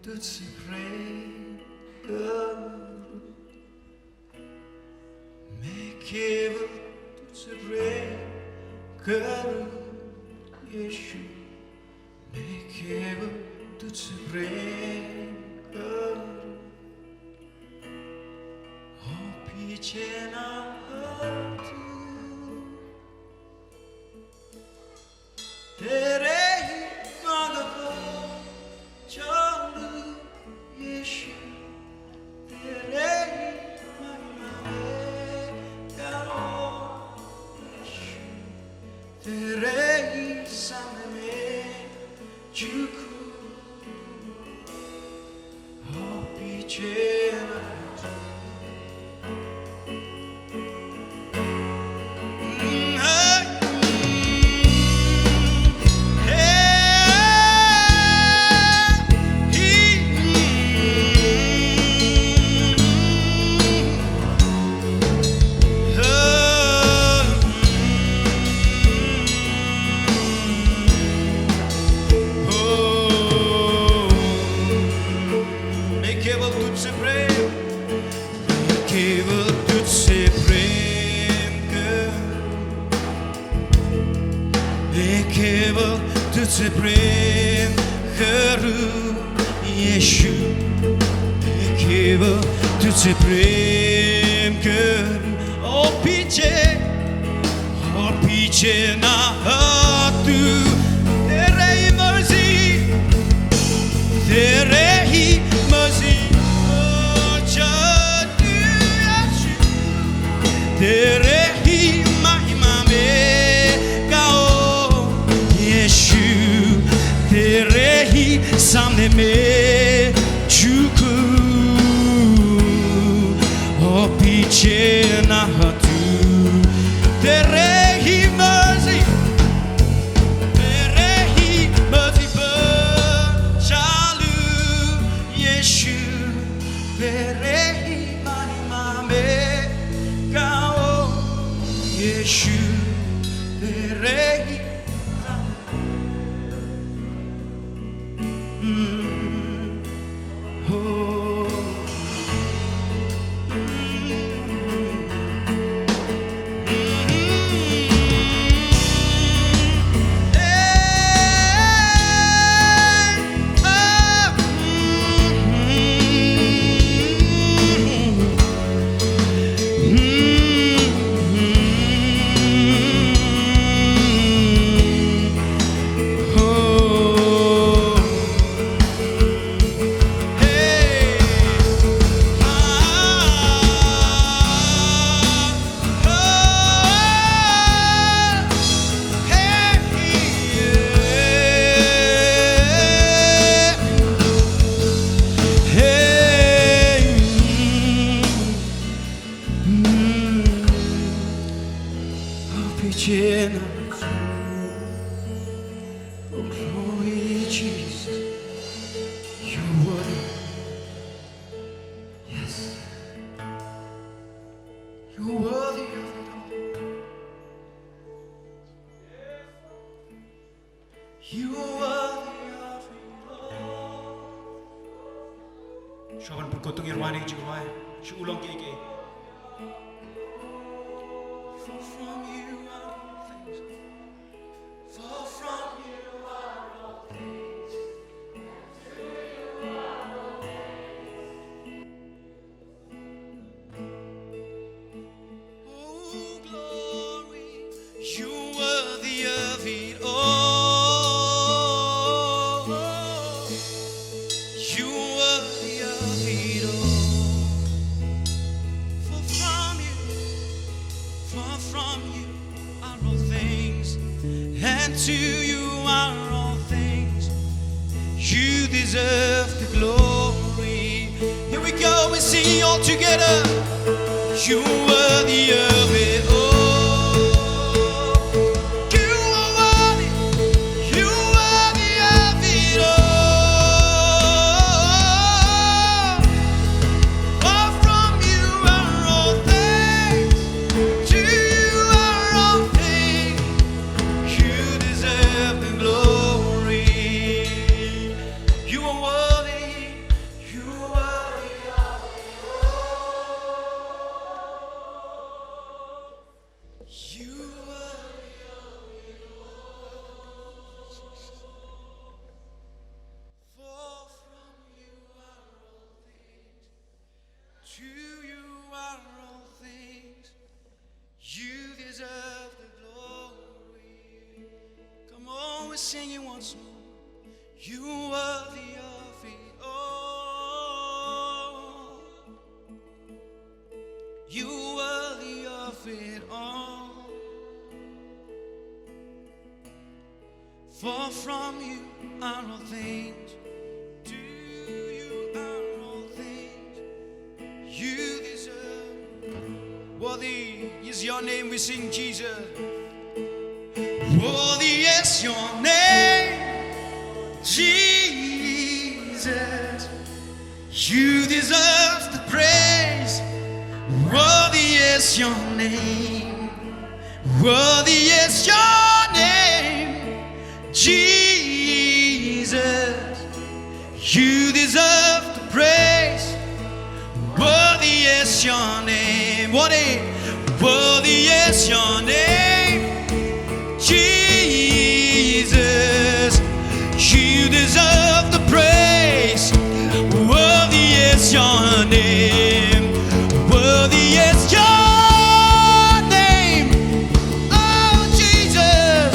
तुझसे प्रेम करूं, मैं केवल तुझसे प्रेम करूं यीशु, मैं केवल तुझसे प्रेम करूं, और पीछे ना हटूं, तेरे ही मार्ग पर चलूं यीशु, तेरे ही महिमा में गाऊं यीशु, तेरे ही सामने में झुकूं, और पीछे ना केवल तुझसे प्रेम करूं, मैं केवल तुझसे प्रेम करूं यीशु, मैं केवल तुझसे प्रेम करूं, और पीछे ना हटूं, तेरे ही मर्जी, तेरे ही मर्जी तेरे ही महिमा में गाओ यीशु, तेरे ही सामने में झुकूं, और पीछे ना हटूं, तेरे ही मर्जी पर चलूं यीशु, तेरे ही महिमा में यीशु, तेरे ही oh glory Jesus, you're worthy, yes, you're worthy of it all, you are worthy of it all. Siya bergotong irwani jiwa, siya ulang kiki. For from you are all things. For from you are all things. To you are all things. Oh glory, you're worthy of it all. You're worthy of it all. For from you are all things, and to you are all things. You deserve the glory. Here we go, we sing all together. You're worthy of it all. You are worthy, you're worthy of it all. For from you are all things, to you are all things. You deserve the glory. You are worthy. sing it once more. You worthy of it all. You worthy of it all. For from you are all things. To you are all things. You deserve. Worthy is your name. We sing Jesus. Worthy is your name, Jesus. You deserve the praise. Worthy is your name. Worthy is your name, Jesus. You deserve the praise. Worthy is your name. Worthy is your name, Jesus. You deserve the praise. Worthy is your name. Worthy is your name. Oh, Jesus.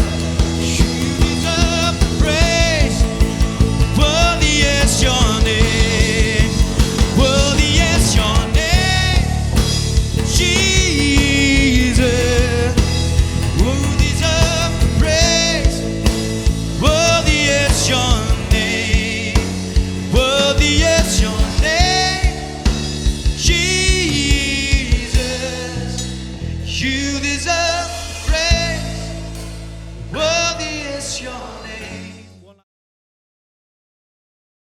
You deserve the praise. Worthy is your name. Worthy is your name, Jesus. Who deserve the praise? Worthy is your name. Worthy is your name, Jesus. You deserve the praise. Worthy is your name.